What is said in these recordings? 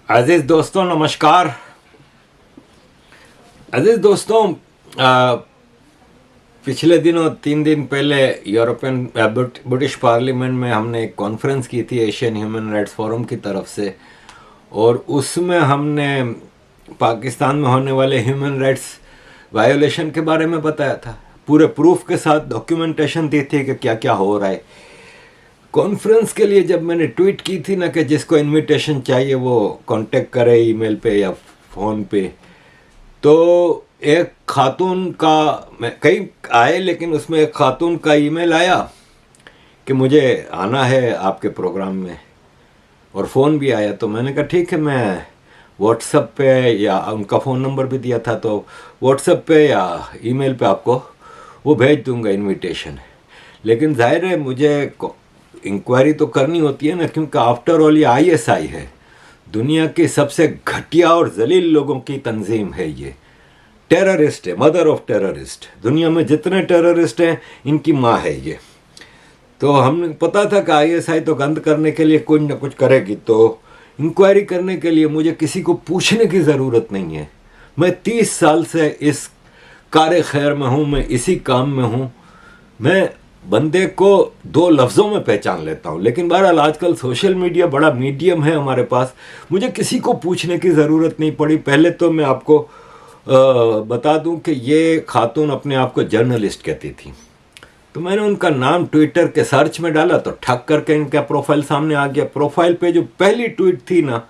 अजीज दोस्तों नमस्कार। अजीज दोस्तों, पिछले दिनों 3 दिन पहले यूरोपियन ब्रिटिश पार्लियामेंट में हमने एक कॉन्फ्रेंस की थी एशियन ह्यूमन राइट्स फोरम की तरफ से, और उसमें हमने पाकिस्तान में होने वाले ह्यूमन राइट्स वायोलेशन के बारे में बताया था। पूरे प्रूफ के साथ डॉक्यूमेंटेशन दी थी कि क्या क्या हो रहा है। कॉन्फ्रेंस के लिए जब मैंने ट्वीट की थी ना कि जिसको इनविटेशन चाहिए वो कांटेक्ट करे ईमेल पे या फ़ोन पे, तो एक खातून का, मैं कई आए लेकिन उसमें एक खातून का ईमेल आया कि मुझे आना है आपके प्रोग्राम में, और फ़ोन भी आया। तो मैंने कहा ठीक है, मैं व्हाट्सएप पे, या उनका फ़ोन नंबर भी दिया था, तो व्हाट्सएप पे या ईमेल पे आपको वो भेज दूंगा इनविटेशन। लेकिन जाहिर है मुझे इंक्वायरी तो करनी होती है ना, क्योंकि आफ्टर ऑल ये आईएसआई है, दुनिया की सबसे घटिया और जलील लोगों की तंजीम है। ये टेररिस्ट है, मदर ऑफ टेररिस्ट। दुनिया में जितने टेररिस्ट हैं इनकी माँ है ये। तो हमने पता था कि आईएसआई तो गंद करने के लिए कुछ न कुछ करेगी, तो इंक्वायरी करने के लिए मुझे किसी को पूछने की ज़रूरत नहीं है। मैं 30 साल से इस कार खैर में हूँ, मैं इसी काम में हूँ। मैं बंदे को 2 लफ्ज़ों में पहचान लेता हूँ। लेकिन बहरहाल आजकल सोशल मीडिया बड़ा मीडियम है हमारे पास, मुझे किसी को पूछने की ज़रूरत नहीं पड़ी। पहले तो मैं आपको बता दूं कि ये खातून अपने आप को जर्नलिस्ट कहती थी। तो मैंने उनका नाम ट्विटर के सर्च में डाला तो ठक करके इनका प्रोफाइल सामने आ गया। प्रोफाइल पे जो पहली ट्वीट थी ना,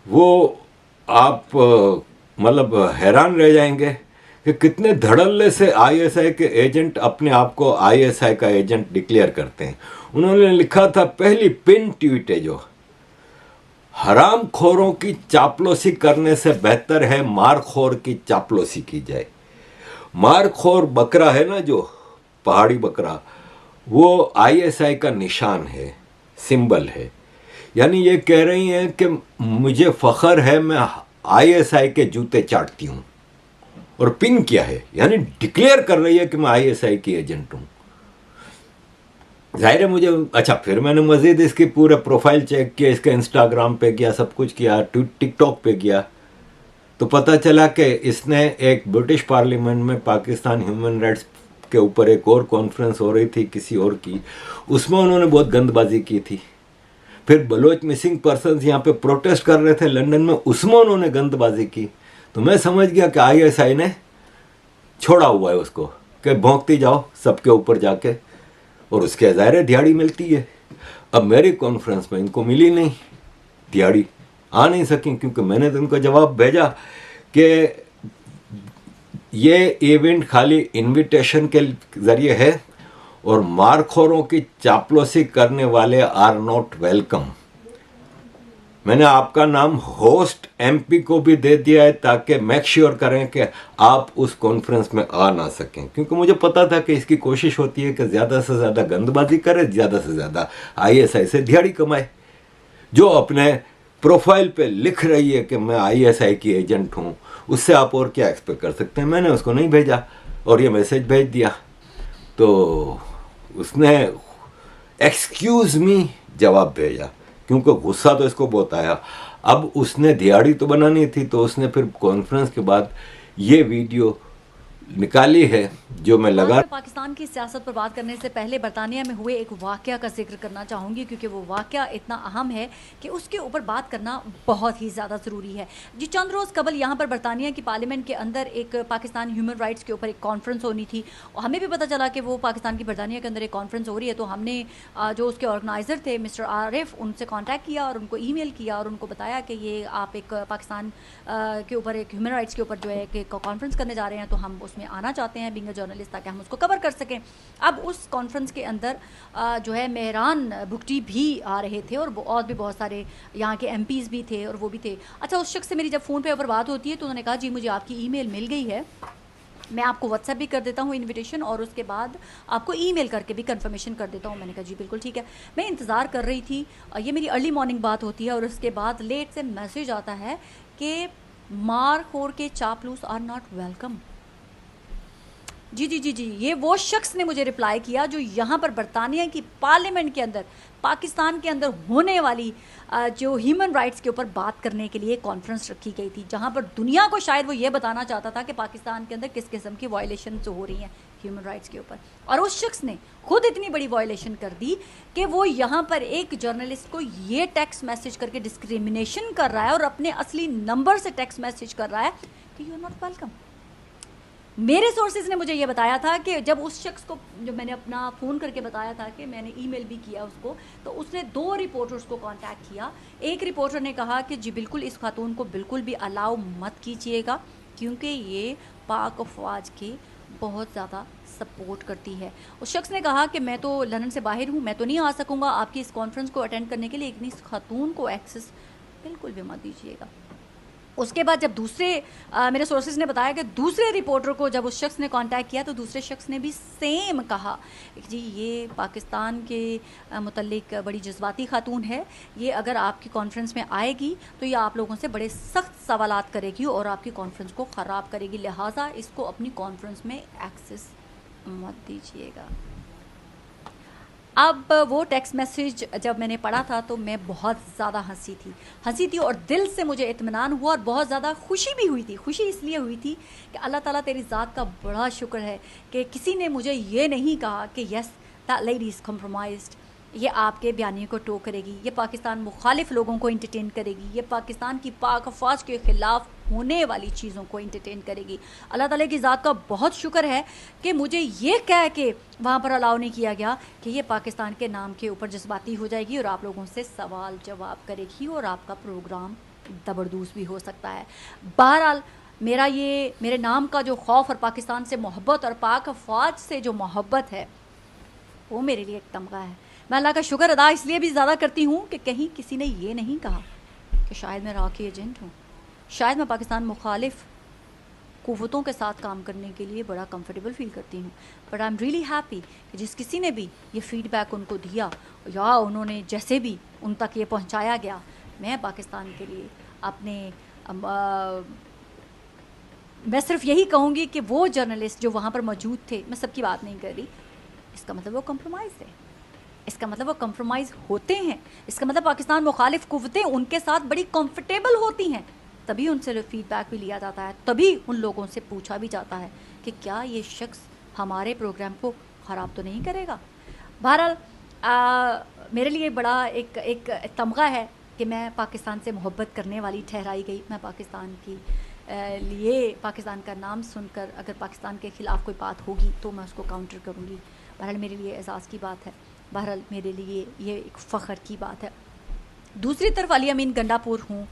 वो आप मतलब हैरान रह जाएंगे कि कितने धड़ल्ले से आईएसआई के एजेंट अपने आप को आईएसआई का एजेंट डिक्लेयर करते हैं। उन्होंने लिखा था, पहली पिन ट्वीट है जो, हरामखोरों की चापलूसी करने से बेहतर है मारखोर की चापलूसी की जाए। मारखोर बकरा है ना, जो पहाड़ी बकरा, वो आईएसआई का निशान है, सिंबल है। यानी ये कह रही हैं कि मुझे फख्र है, मैं आईएसआई के जूते चाटती हूँ। और पिन क्या है, यानी डिक्लेयर कर रही है कि मैं आईएसआई की एजेंट हूँ। जाहिर है मुझे, अच्छा, फिर मैंने मज़ीद इसकी पूरे प्रोफाइल चेक किया, इसका इंस्टाग्राम पे गया, सब कुछ किया, टिकटॉक पे गया, तो पता चला कि इसने एक ब्रिटिश पार्लियामेंट में पाकिस्तान ह्यूमन राइट्स के ऊपर एक और कॉन्फ्रेंस हो रही थी किसी और की, उसमें उन्होंने बहुत गंदबाजी की थी। फिर बलोच मिसिंग पर्सनस यहाँ पे प्रोटेस्ट कर रहे थे लंदन में, उसमें उन्होंने गंदबाजी की। तो मैं समझ गया कि आईएसआई ने छोड़ा हुआ है उसको कि भौंकती जाओ सबके ऊपर जाके, और उसके ज़ाहिर दिहाड़ी मिलती है। अब मेरी कॉन्फ्रेंस में इनको मिली नहीं दिहाड़ी, आ नहीं सकी, क्योंकि मैंने तो उनको जवाब भेजा कि ये इवेंट खाली इनविटेशन के ज़रिए है और मारखोरों की चापलूसी करने वाले आर नॉट वेलकम। मैंने आपका नाम होस्ट एमपी को भी दे दिया है ताकि मेक श्योर करें कि आप उस कॉन्फ्रेंस में आ ना सकें, क्योंकि मुझे पता था कि इसकी कोशिश होती है कि ज़्यादा से ज़्यादा गंदबाजी करे, ज़्यादा से ज़्यादा आईएसआई से दिहाड़ी कमाए। जो अपने प्रोफाइल पे लिख रही है कि मैं आईएसआई की एजेंट हूँ, उससे आप और क्या एक्सपेक्ट कर सकते हैं। मैंने उसको नहीं भेजा और ये मैसेज भेज दिया, तो उसने एक्सक्यूज़ मी जवाब भेजा, क्योंकि गुस्सा तो इसको बहुत आया। अब उसने दिहाड़ी तो बनानी थी, तो उसने फिर कॉन्फ्रेंस के बाद ये वीडियो निकाली है जो मैं लगा। पाकिस्तान की सियासत पर बात करने से पहले बरतानिया में हुए एक वाक़या का जिक्र करना चाहूँगी, क्योंकि वो वाक़या इतना अहम है कि उसके ऊपर बात करना बहुत ही ज़्यादा ज़रूरी है। जी, चंद रोज़ कबल यहाँ पर बरतानिया की पार्लियामेंट के अंदर एक पाकिस्तान ह्यूमन राइट्स के ऊपर एक कॉन्फ्रेंस होनी थी, और हमें भी पता चला कि वो पाकिस्तान की बरतानिया के अंदर एक कॉन्फ्रेंस हो रही है। तो हमने जो उसके ऑर्गेनाइज़र थे मिस्टर आरिफ, उनसे कॉन्टैक्ट किया और उनको ईमेल किया और उनको बताया कि ये आप एक पाकिस्तान के ऊपर एक ह्यूमन राइट्स के ऊपर जो है एक कॉन्फ्रेंस करने जा रहे हैं, तो हम उसमें आना चाहते हैं बीइंग अ जर्नलिस्ट, ताकि हम उसको कवर कर सकें। अब उस कॉन्फ्रेंस के अंदर जो है मेहरान भुगटी भी आ रहे थे, और भी बहुत सारे यहाँ के एमपीज़ भी थे और वो भी थे। अच्छा, उस शख्स से मेरी जब फ़ोन पे ऊपर बात होती है तो उन्होंने कहा जी मुझे आपकी ईमेल मिल गई है, मैं आपको व्हाट्सएप भी कर देता हूँ इनविटेशन, और उसके बाद आपको ईमेल करके भी कंफर्मेशन कर देता हूँ। मैंने कहा जी बिल्कुल ठीक है। मैं इंतज़ार कर रही थी, ये मेरी अर्ली मॉर्निंग बात होती है, और उसके बाद लेट से मैसेज आता है कि मार खोर के चापलूस आर नॉट वेलकम। जी जी जी जी, ये वो शख्स ने मुझे रिप्लाई किया जो यहाँ पर बरतानिया की पार्लियामेंट के अंदर, पाकिस्तान के अंदर होने वाली जो ह्यूमन राइट्स के ऊपर बात करने के लिए कॉन्फ्रेंस रखी गई थी, जहाँ पर दुनिया को शायद वो ये बताना चाहता था कि पाकिस्तान के अंदर किस किस्म की वायलेशन हो रही हैं ह्यूमन राइट्स के ऊपर। और उस शख्स ने खुद इतनी बड़ी वायलेशन कर दी कि वो यहाँ पर एक जर्नलिस्ट को ये टेक्स्ट मैसेज करके डिस्क्रिमिनेशन कर रहा है और अपने असली नंबर से टेक्स्ट मैसेज कर रहा है कि यू आर नॉट वेलकम। मेरे सोर्सेज ने मुझे ये बताया था कि जब उस शख्स को, जब मैंने अपना फ़ोन करके बताया था कि मैंने ईमेल भी किया उसको, तो उसने 2 रिपोर्टर्स को कांटेक्ट किया। एक रिपोर्टर ने कहा कि जी बिल्कुल इस खातून को बिल्कुल भी अलाउ मत कीजिएगा क्योंकि ये पाक अफवाज के बहुत ज़्यादा सपोर्ट करती है। उस शख्स ने कहा कि मैं तो लंदन से बाहर हूँ, मैं तो नहीं आ सकूँगा आपकी इस कॉन्फ्रेंस को अटेंड करने के लिए, लेकिन इस खातून को एक्सेस बिल्कुल भी मत दीजिएगा। उसके बाद जब मेरे सोर्सेज ने बताया कि दूसरे रिपोर्टर को जब उस शख्स ने कांटेक्ट किया तो दूसरे शख्स ने भी सेम कहा कि जी ये पाकिस्तान के मुतल्लिक बड़ी जज्बाती खातून है, ये अगर आपकी कॉन्फ्रेंस में आएगी तो ये आप लोगों से बड़े सख्त सवालात करेगी और आपकी कॉन्फ्रेंस को ख़राब करेगी, लिहाजा इसको अपनी कॉन्फ्रेंस में एक्सेस मत दीजिएगा। अब वो टेक्स्ट मैसेज जब मैंने पढ़ा था तो मैं बहुत ज़्यादा हंसी थी और दिल से मुझे इत्मीनान हुआ और बहुत ज़्यादा खुशी भी हुई थी। खुशी इसलिए हुई थी कि अल्लाह ताला तेरी ज़ात का बड़ा शुक्र है कि किसी ने मुझे ये नहीं कहा कि yes that lady is compromised, ये आपके बयानी को टो करेगी, ये पाकिस्तान मुखालिफ लोगों को इंटरटेन करेगी, ये पाकिस्तान की पाक अफवाज के ख़िलाफ़ होने वाली चीज़ों को इंटरटेन करेगी। अल्लाह ताला की ज़ात का बहुत शुक्र है कि मुझे ये कह के वहाँ पर अलाउ नहीं किया गया कि ये पाकिस्तान के नाम के ऊपर जज्बाती हो जाएगी और आप लोगों से सवाल जवाब करेगी और आपका प्रोग्राम ज़बरदस्त भी हो सकता है। बहरहाल मेरे नाम का जो खौफ और पाकिस्तान से मोहब्बत और पाक अफवाज से जो मोहब्बत है वो मेरे लिए एक तमगा है। मैं अल्लाह का शुक्र अदा इसलिए भी ज़्यादा करती हूँ कि कहीं किसी ने ये नहीं कहा कि शायद मैं राकी एजेंट हूँ, शायद मैं पाकिस्तान मुखालिफ क़ुव्वतों के साथ काम करने के लिए बड़ा कंफर्टेबल फील करती हूँ। But I am really happy कि जिस किसी ने भी ये फ़ीडबैक उनको दिया या उन्होंने जैसे भी उन तक ये पहुँचाया गया, मैं पाकिस्तान के लिए मैं सिर्फ यही कहूँगी कि वो जर्नलिस्ट जो वहाँ पर मौजूद थे, मैं सबकी बात नहीं कर रही, इसका मतलब वो कंप्रोमाइज़ है, इसका मतलब वो कंप्रोमाइज़ होते हैं, इसका मतलब पाकिस्तान मुखालिफ कुव्वतें उनके साथ बड़ी कंफर्टेबल होती हैं, तभी उनसे फीडबैक भी लिया जाता है, तभी उन लोगों से पूछा भी जाता है कि क्या ये शख्स हमारे प्रोग्राम को ख़राब तो नहीं करेगा। बहरहाल मेरे लिए बड़ा एक तमगा है कि मैं पाकिस्तान से मोहब्बत करने वाली ठहराई गई। मैं पाकिस्तान की लिए पाकिस्तान का नाम सुनकर अगर पाकिस्तान के ख़िलाफ़ कोई बात होगी तो मैं उसको काउंटर करूँगी। बहरहाल मेरे लिए एहसास की बात है, बहरहाल मेरे लिए ये एक फ़ख्र की बात है। दूसरी तरफ अली अमीन गंडापुर हूँ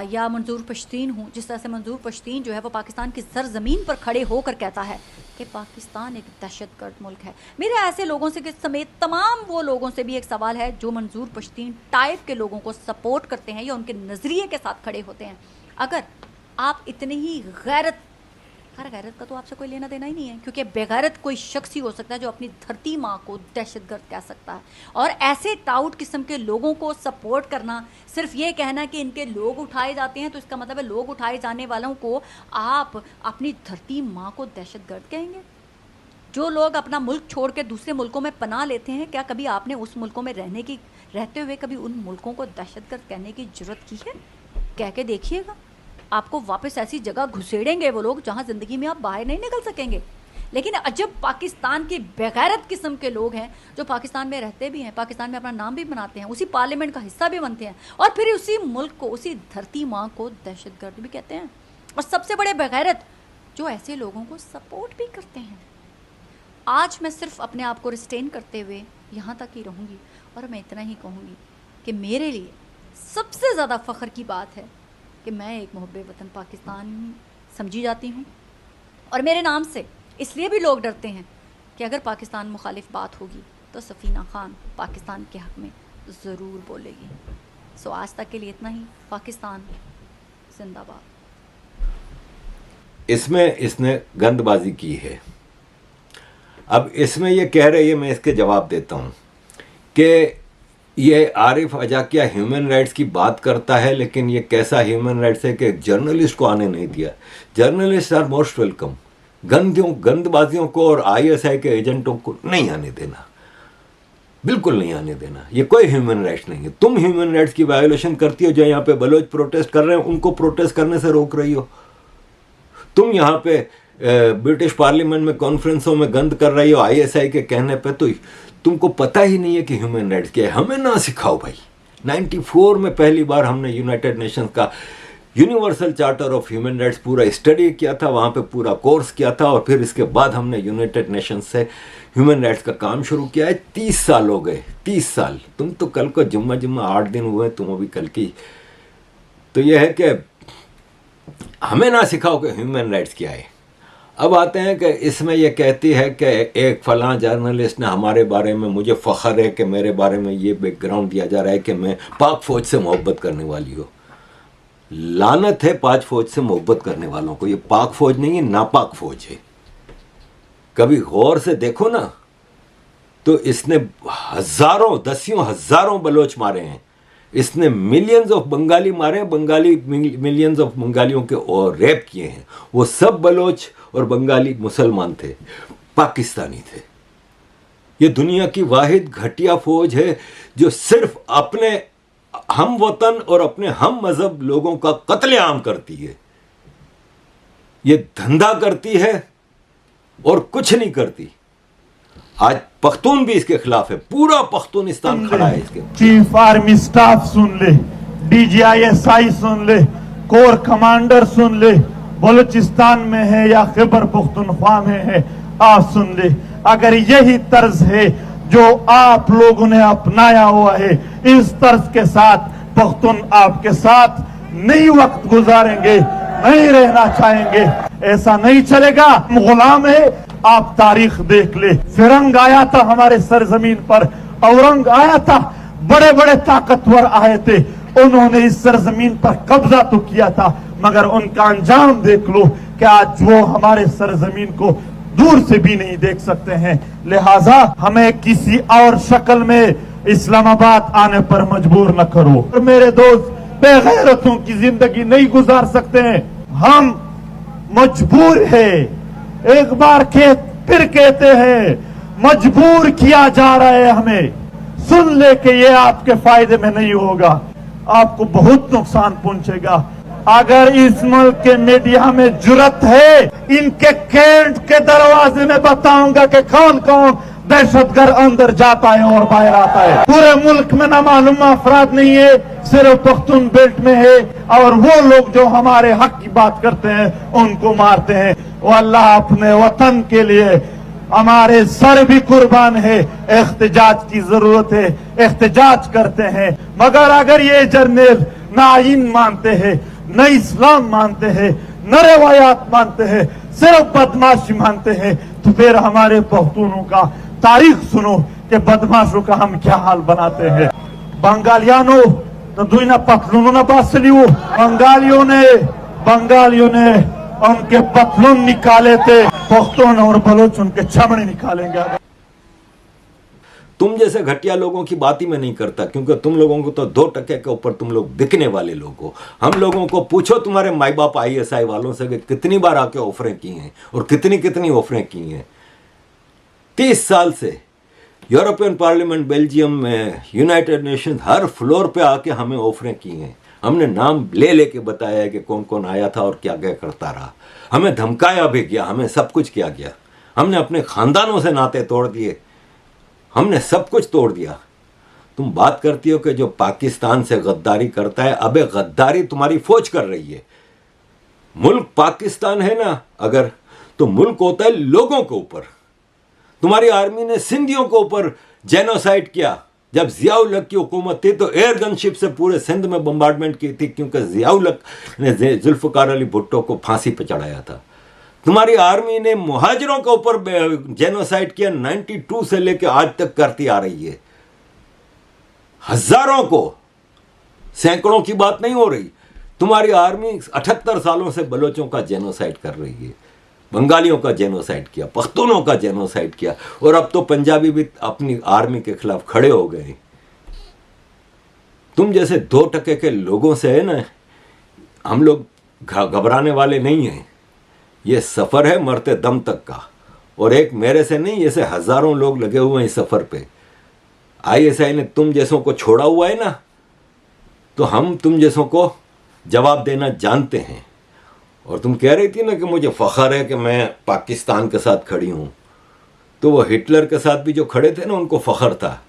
या मंजूर पश्तीन हूँ, जिस तरह से मंजूर पश्तीन जो है वो पाकिस्तान की सरज़मीन पर खड़े होकर कहता है कि पाकिस्तान एक दहशतगर्द मुल्क है। मेरे ऐसे लोगों से समेत तमाम वो लोगों से भी एक सवाल है जो मंजूर पश्तीन टाइप के लोगों को सपोर्ट करते हैं या उनके नज़रिए के साथ खड़े होते हैं। अगर आप इतने ही गैरत का तो आपसे कोई लेना देना ही नहीं है, क्योंकि बेगैरत कोई शख्स ही हो सकता है जो अपनी धरती माँ को दहशतगर्द कह सकता है। और ऐसे टाउट किस्म के लोगों को सपोर्ट करना, सिर्फ ये कहना कि इनके लोग उठाए जाते हैं तो इसका मतलब है लोग उठाए जाने वालों को आप अपनी धरती माँ को दहशतगर्द कहेंगे। जो लोग अपना मुल्क छोड़ के दूसरे मुल्कों में पनाह लेते हैं, क्या कभी आपने उस मुल्कों में रहते हुए कभी उन मुल्कों को दहशतगर्द कहने की जरूरत की है? कह के देखिएगा, आपको वापस ऐसी जगह घुसेड़ेंगे वो लोग जहां ज़िंदगी में आप बाहर नहीं निकल सकेंगे। लेकिन अजब पाकिस्तान के बेगैरत किस्म के लोग हैं जो पाकिस्तान में रहते भी हैं, पाकिस्तान में अपना नाम भी बनाते हैं, उसी पार्लियामेंट का हिस्सा भी बनते हैं और फिर उसी मुल्क को, उसी धरती माँ को दहशतगर्द भी कहते हैं। और सबसे बड़े बेगैरत जो ऐसे लोगों को सपोर्ट भी करते हैं। आज मैं सिर्फ अपने आप को रिस्टेन करते हुए यहाँ तक ही रहूँगी और मैं इतना ही कहूँगी कि मेरे लिए सबसे ज़्यादा फ़ख्र की बात है कि मैं एक मुहब्बे वतन पाकिस्तान समझी जाती हूँ और मेरे नाम से इसलिए भी लोग डरते हैं कि अगर पाकिस्तान मुखालिफ बात होगी तो सफ़ीना खान पाकिस्तान के हक़ में ज़रूर बोलेगी। सो आज तक के लिए इतना ही। पाकिस्तान जिंदाबाद। इसमें इसने गंदबाजी की है। अब इसमें ये कह रही है, मैं इसके जवाब देता हूँ कि ये आरिफ अजाकिया ह्यूमन राइट्स की बात करता है, लेकिन ये कैसा ह्यूमन राइट्स है कि जर्नलिस्ट को आने नहीं दिया। जर्नलिस्ट आर मोस्ट वेलकम, गंदबाजियों को और आईएसआई के एजेंटों को नहीं आने देना, बिल्कुल नहीं आने देना। ये कोई ह्यूमन राइट्स नहीं है। तुम ह्यूमन राइट्स की वायोलेशन करती हो। जो यहाँ पे बलोच प्रोटेस्ट कर रहे हैं उनको प्रोटेस्ट करने से रोक रही हो। तुम यहाँ पे ब्रिटिश पार्लियामेंट में कॉन्फ्रेंसों में गंद कर रही हो आईएसआई के कहने पे, तो तुमको पता ही नहीं है कि ह्यूमन राइट्स क्या है। हमें ना सिखाओ भाई। 94 में पहली बार हमने यूनाइटेड नेशंस का universal charter of human rights पूरा स्टडी किया था, वहाँ पे पूरा कोर्स किया था, और फिर इसके बाद हमने यूनाइटेड नेशंस से ह्यूमन राइट्स का काम शुरू किया है। 30 साल हो गए, 30 साल। तुम तो कल को जुम्मा 8 दिन हुए, तुम अभी कल की। तो यह है कि हमें ना सिखाओ कि ह्यूमन राइट्स क्या है। अब आते हैं कि इसमें यह कहती है कि एक फलां जर्नलिस्ट ने हमारे बारे में, मुझे फ़ख्र है कि मेरे बारे में ये बैकग्राउंड दिया जा रहा है कि मैं पाक फ़ौज से मोहब्बत करने वाली हूँ। लानत है पाक फ़ौज से मोहब्बत करने वालों को। ये पाक फ़ौज नहीं है, नापाक फ़ौज है। कभी गौर से देखो ना, तो इसने हज़ारों, दसियों हज़ारों बलोच मारे हैं। इसने मिलियंस ऑफ बंगाली मारे हैं, बंगाली मिलियंस ऑफ बंगालियों के और रेप किए हैं। वो सब बलोच और बंगाली मुसलमान थे, पाकिस्तानी थे। ये दुनिया की वाहिद घटिया फौज है जो सिर्फ अपने हम वतन और अपने हम मजहब लोगों का कत्लेआम करती है। ये धंधा करती है और कुछ नहीं करती। आज पख्तून भी इसके खिलाफ है, पूरा पख्तूनिस्तान खड़ा है इसके। चीफ आर्मी स्टाफ सुन ले, DGISI सुन ले, कोर कमांडर सुन ले, बलूचिस्तान में है या खैबर पख्तूनख्वा में है, आप सुन ले। अगर यही तर्ज है जो आप लोगों ने अपनाया हुआ है, इस तर्ज के साथ पख्तून आपके साथ नहीं वक्त गुजारेंगे, नहीं रहना चाहेंगे। ऐसा नहीं चलेगा। हम गुलाम है। आप तारीख देख ले, फिरंग आया था हमारे सरजमीन पर, औरंग आया था, बड़े बड़े ताकतवर आए थे, उन्होंने इस सरजमीन पर कब्जा तो किया था, मगर उनका अंजाम देख लो कि आज वो हमारे सरजमीन को दूर से भी नहीं देख सकते हैं। लिहाजा हमें किसी और शक्ल में इस्लामाबाद आने पर मजबूर न करो। और मेरे दोस्त, बेगैरतों की जिंदगी नहीं गुजार सकते हैं। हम मजबूर है, एक बार फिर कहते हैं, मजबूर किया जा रहा है हमें। सुन ले कि ये आपके फायदे में नहीं होगा, आपको बहुत नुकसान पहुंचेगा। अगर इस मुल्क के मीडिया में जुर्रत है, इनके कैंट के दरवाजे में बताऊंगा कि कौन कौन दहशतगर्द अंदर जाता है और बाहर आता है। पूरे मुल्क में ना मालूम अफराद नहीं है, सिर्फ पख्तून बेल्ट में है, और वो लोग जो हमारे हक की बात करते हैं उनको मारते हैं। वो अल्लाह अपने वतन के लिए हमारे सर भी कुर्बान है। एहतजाज की जरूरत है, एहतजाज करते हैं। मगर अगर ये जर्नल न आईन मानते हैं, न इस्लाम मानते हैं, न रवायात मानते हैं, सिर्फ बदमाशी मानते हैं, तो फिर हमारे पख्तूनों का तारीख सुनो कि बदमाशों का हम क्या हाल बनाते हैं। बंगालियानो तो दुनिया पतलूनों ना पास लियो, बंगालियों ने उनके पतलून निकाले थे, पख्तून और बलोच उनके चमड़े निकालेंगे। तुम जैसे घटिया लोगों की बात ही मैं नहीं करता, क्योंकि तुम लोगों को तो 2 टके के ऊपर तुम लोग बिकने वाले लोग हो। हम लोगों को पूछो तुम्हारे माई बाप ISI वालों से कि कितनी बार आके ऑफरें की हैं और कितनी ऑफरें की हैं। 30 साल से यूरोपियन पार्लियामेंट, बेल्जियम में, यूनाइटेड नेशंस, हर फ्लोर पे आके हमें ऑफरें की हैं। हमने नाम ले लेके बताया है कि कौन कौन आया था और क्या क्या करता रहा। हमें धमकाया भी गया, हमें सब कुछ किया गया। हमने अपने खानदानों से नाते तोड़ दिए, हमने सब कुछ तोड़ दिया। तुम बात करती हो कि जो पाकिस्तान से गद्दारी करता है, अबे गद्दारी तुम्हारी फौज कर रही है। मुल्क पाकिस्तान है ना अगर, तो मुल्क होता है लोगों के ऊपर। तुम्हारी आर्मी ने सिंधियों के ऊपर जेनोसाइड किया। जब जियाउल हक की हुकूमत थी तो एयर गनशिप से पूरे सिंध में बम्बार्डमेंट की थी, क्योंकि जियाउल हक ने जुल्फ़िकार अली भुट्टो को फांसी पर चढ़ाया था। तुम्हारी आर्मी ने मुहाजिरों के ऊपर जेनोसाइड किया, 92 से लेकर आज तक करती आ रही है। हजारों को, सैकड़ों की बात नहीं हो रही। तुम्हारी आर्मी 78 सालों से बलोचों का जेनोसाइड कर रही है, बंगालियों का जेनोसाइड किया, पख्तूनों का जेनोसाइड किया, और अब तो पंजाबी भी अपनी आर्मी के खिलाफ खड़े हो गए। तुम जैसे 2 टके के लोगों से है ना, हम लोग घबराने वाले नहीं हैं। ये सफ़र है मरते दम तक का, और एक मेरे से नहीं, ऐसे हज़ारों लोग लगे हुए हैं इस सफ़र पे। आईएसआई ने तुम जैसों को छोड़ा हुआ है ना, तो हम तुम जैसों को जवाब देना जानते हैं। और तुम कह रही थी ना कि मुझे फ़ख्र है कि मैं पाकिस्तान के साथ खड़ी हूँ, तो वो हिटलर के साथ भी जो खड़े थे ना उनको फ़ख्र था,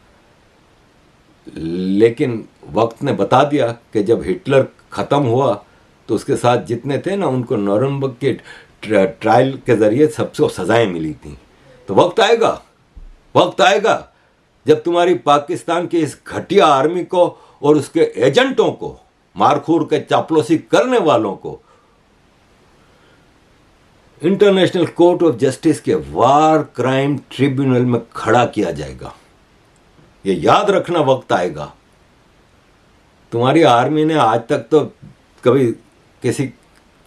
लेकिन वक्त ने बता दिया कि जब हिटलर ख़त्म हुआ तो उसके साथ जितने थे ना उनको नूरनबर्ग के ट्रायल के ज़रिए सबको सज़ाएं मिली थी। तो वक्त आएगा जब तुम्हारी पाकिस्तान की इस घटिया आर्मी को और उसके एजेंटों को, मारखूर के चापलूसी करने वालों को इंटरनेशनल कोर्ट ऑफ जस्टिस के वार क्राइम ट्रिब्यूनल में खड़ा किया जाएगा। ये याद रखना, वक्त आएगा। तुम्हारी आर्मी ने आज तक तो कभी किसी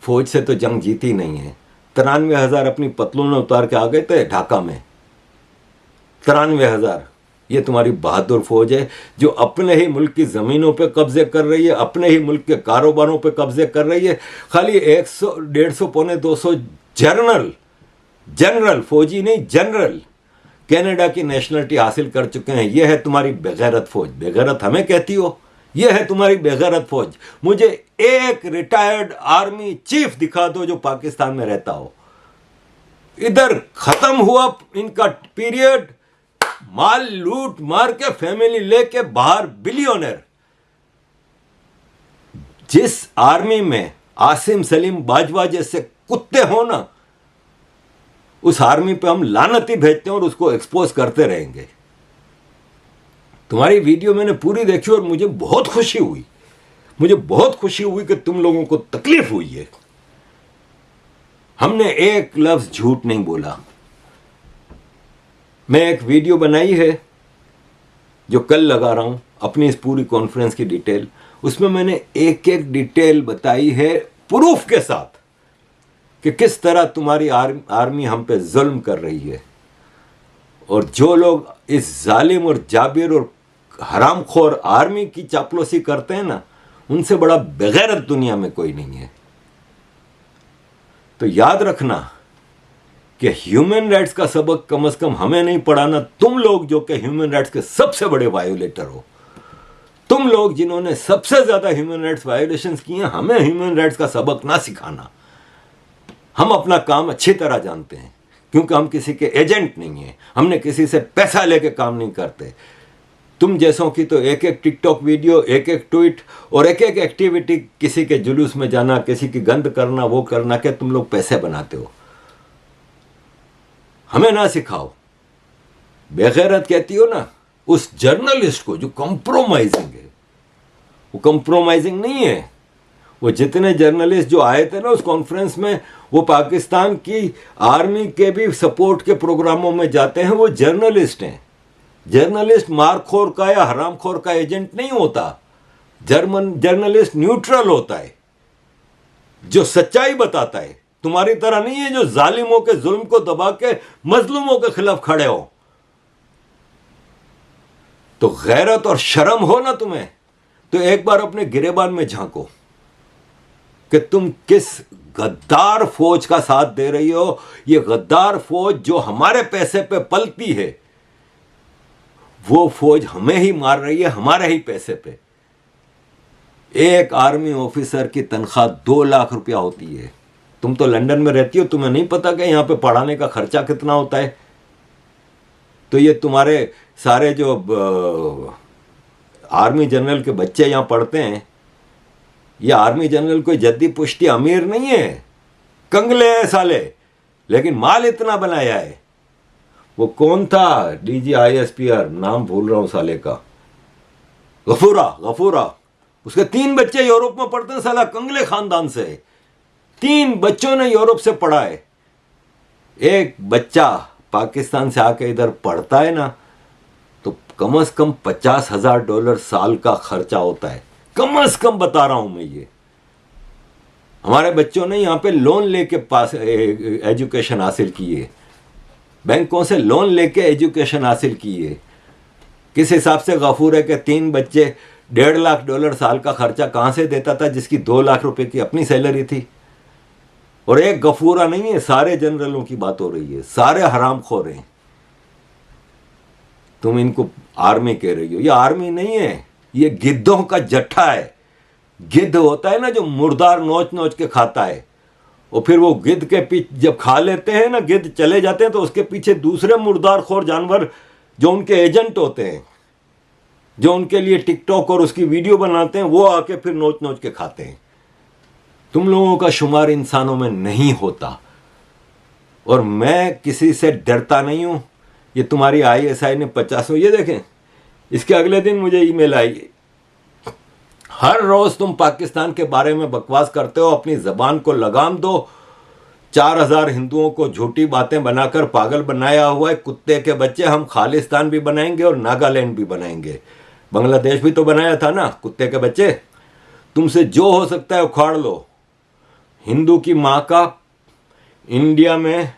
फौज से तो जंग जीती नहीं है। 93,000 अपनी पतलून उतार के आ गए थे ढाका में। 93,000। ये तुम्हारी बहादुर फौज है जो अपने ही मुल्क की ज़मीनों पे कब्जे कर रही है, अपने ही मुल्क के कारोबारों पे कब्जे कर रही है। खाली 100, 150, पौने 200 जनरल, फौजी नहीं जनरल, कनाडा की नेशनलिटी हासिल कर चुके हैं। यह है तुम्हारी बेगैरत फौज। बेगैरत हमें कहती हो? यह है तुम्हारी बेगैरत फौज। मुझे एक रिटायर्ड आर्मी चीफ दिखा दो जो पाकिस्तान में रहता हो। इधर खत्म हुआ इनका पीरियड, माल लूट मार के फैमिली लेके बाहर बिलियनर। जिस आर्मी में आसिम सलीम बाजवा जैसे कुत्ते हो ना, उस आर्मी पे हम लानत ही भेजते हैं और उसको एक्सपोज करते रहेंगे। तुम्हारी वीडियो मैंने पूरी देखी और मुझे बहुत खुशी हुई कि तुम लोगों को तकलीफ हुई है। हमने एक लफ्ज झूठ नहीं बोला। मैं एक वीडियो बनाई है जो कल लगा रहा हूं अपनी इस पूरी कॉन्फ्रेंस की डिटेल। उसमें मैंने एक एक डिटेल बताई है प्रूफ के साथ कि किस तरह तुम्हारी आर्मी हम पे जुल्म कर रही है। और जो लोग इस जालिम और जाबिर और हरामखोर आर्मी की चापलूसी करते हैं ना, उनसे बड़ा बेगैरत दुनिया में कोई नहीं है। तो याद रखना कि ह्यूमन राइट्स का सबक कम से कम हमें नहीं पढ़ाना। तुम लोग जो कि ह्यूमन राइट्स के सबसे बड़े वायोलेटर हो, तुम लोग जिन्होंने सबसे ज्यादा ह्यूमन राइट्स वायोलेशंस किए हैं, हमें ह्यूमन राइट्स का सबक ना सिखाना। हम अपना काम अच्छी तरह जानते हैं क्योंकि हम किसी के एजेंट नहीं हैं। हमने किसी से पैसा लेके काम नहीं करते। तुम जैसों की तो एक एक टिकटॉक वीडियो, एक एक ट्वीट और एक एक एक्टिविटी, किसी के जुलूस में जाना, किसी की गंद करना, वो करना के तुम लोग पैसे बनाते हो। हमें ना सिखाओ। बेगैरत कहती हो ना उस जर्नलिस्ट को जो कंप्रोमाइजिंग है। वो कंप्रोमाइजिंग नहीं है। वो जितने जर्नलिस्ट जो आए थे ना उस कॉन्फ्रेंस में, वो पाकिस्तान की आर्मी के भी सपोर्ट के प्रोग्रामों में जाते हैं। वो जर्नलिस्ट हैं। जर्नलिस्ट मारखोर का या हरामखोर का एजेंट नहीं होता। जर्नलिस्ट न्यूट्रल होता है, जो सच्चाई बताता है। तुम्हारी तरह नहीं है जो जालिमों के जुल्म को दबा के मजलूमों के खिलाफ खड़े हो। तो गैरत और शर्म हो ना तुम्हें, तो एक बार अपने गिरेबान में झांको कि तुम किस गद्दार फौज का साथ दे रही हो। ये गद्दार फौज जो हमारे पैसे पे पलती है, वो फौज हमें ही मार रही है, हमारे ही पैसे पे। एक आर्मी ऑफिसर की तनख्वाह 2 लाख रुपया होती है। तुम तो लंदन में रहती हो, तुम्हें नहीं पता कि यहां पे पढ़ाने का खर्चा कितना होता है। तो ये तुम्हारे सारे जो आर्मी जनरल के बच्चे यहां पढ़ते हैं, ये आर्मी जनरल कोई जद्दी पुश्ती अमीर नहीं है, कंगले है साले, लेकिन माल इतना बनाया है। वो कौन था डीजी ISPR, नाम भूल रहा हूं साले का, गफूरा। उसके 3 बच्चे यूरोप में पढ़ते हैं, साला कंगले खानदान से। 3 बच्चों ने यूरोप से पढ़ा है। एक बच्चा पाकिस्तान से आके इधर पढ़ता है ना, तो कम से कम $50,000 साल का खर्चा होता है। कम से कम बता रहा हूं मैं। ये हमारे बच्चों ने यहां पे लोन लेके पास एजुकेशन हासिल की है, बैंकों से लोन लेके एजुकेशन हासिल की है। किस हिसाब से गफूर है कि 3 बच्चे $1.5 लाख साल का खर्चा कहां से देता था, जिसकी 2 लाख रुपए की अपनी सैलरी थी। और एक गफूरा नहीं है, सारे जनरलों की बात हो रही है, सारे हरामखोर हैं। तुम इनको आर्मी कह रही हो, ये आर्मी नहीं है, ये गिद्धों का जट्ठा है। गिद्ध होता है ना जो मुर्दार नोच नोच के खाता है, और फिर वो गिद्ध के पीछे जब खा लेते हैं ना, गिद्ध चले जाते हैं, तो उसके पीछे दूसरे मुर्दार खोर जानवर जो उनके एजेंट होते हैं, जो उनके लिए टिकटॉक और उसकी वीडियो बनाते हैं, वो आके फिर नोच नोच के खाते हैं। तुम लोगों का शुमार इंसानों में नहीं होता, और मैं किसी से डरता नहीं हूं। ये तुम्हारी ISI ने 50, ये देखें, इसके अगले दिन मुझे ईमेल आई, हर रोज तुम पाकिस्तान के बारे में बकवास करते हो, अपनी जबान को लगाम दो। 4000 हिंदुओं को झूठी बातें बनाकर पागल बनाया हुआ है, कुत्ते के बच्चे। हम खालिस्तान भी बनाएंगे और नागालैंड भी बनाएंगे, बांग्लादेश भी तो बनाया था ना, कुत्ते के बच्चे। तुमसे जो हो सकता है उखाड़ लो। हिंदू की माँ का इंडिया में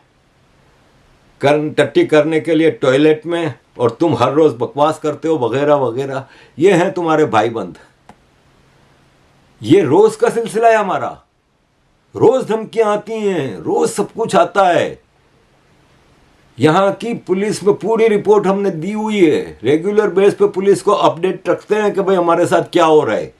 टट्टी करने के लिए टॉयलेट में, और तुम हर रोज बकवास करते हो वगैरह वगैरह। ये हैं तुम्हारे भाईबंद। ये रोज का सिलसिला है हमारा, रोज धमकियां आती हैं, रोज सब कुछ आता है। यहां की पुलिस में पूरी रिपोर्ट हमने दी हुई है, रेगुलर बेस पे पुलिस को अपडेट रखते हैं कि भाई हमारे साथ क्या हो रहा है।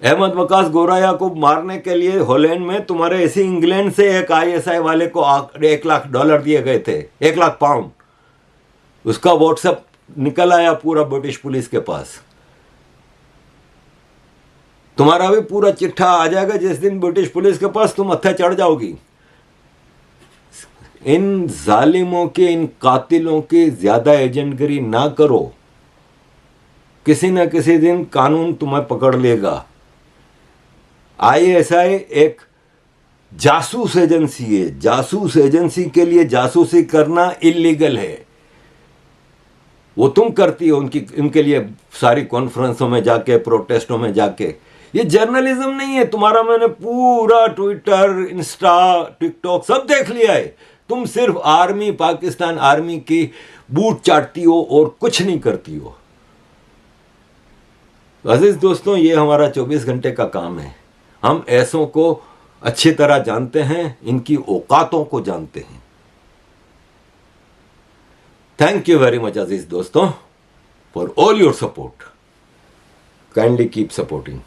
अहमद वकास गोराया को मारने के लिए हॉलैंड में तुम्हारे इसी इंग्लैंड से एक ISI वाले को $1 लाख दिए गए थे, £1 लाख। उसका व्हाट्सएप निकल आया पूरा ब्रिटिश पुलिस के पास। तुम्हारा भी पूरा चिट्ठा आ जाएगा जिस दिन ब्रिटिश पुलिस के पास तुम हत्या चढ़ जाओगी। इन जालिमों के, इन कातिलों की ज्यादा एजेंटगिरी ना करो, किसी न किसी दिन कानून तुम्हें पकड़ लेगा। ISI एक जासूस एजेंसी है, जासूस एजेंसी के लिए जासूसी करना इलीगल है। वो तुम करती हो उनके लिए सारी कॉन्फ्रेंसों में जाके, प्रोटेस्टों में जाके। ये जर्नलिज्म नहीं है तुम्हारा। मैंने पूरा ट्विटर, इंस्टा, टिकटॉक सब देख लिया है। तुम सिर्फ आर्मी, पाकिस्तान आर्मी की बूट चाटती हो और कुछ नहीं करती हो। अजीज दोस्तों, ये हमारा 24 घंटे का काम है। हम ऐसों को अच्छी तरह जानते हैं, इनकी औकातों को जानते हैं। थैंक यू वेरी मच अजीज दोस्तों for all your support. Kindly keep supporting.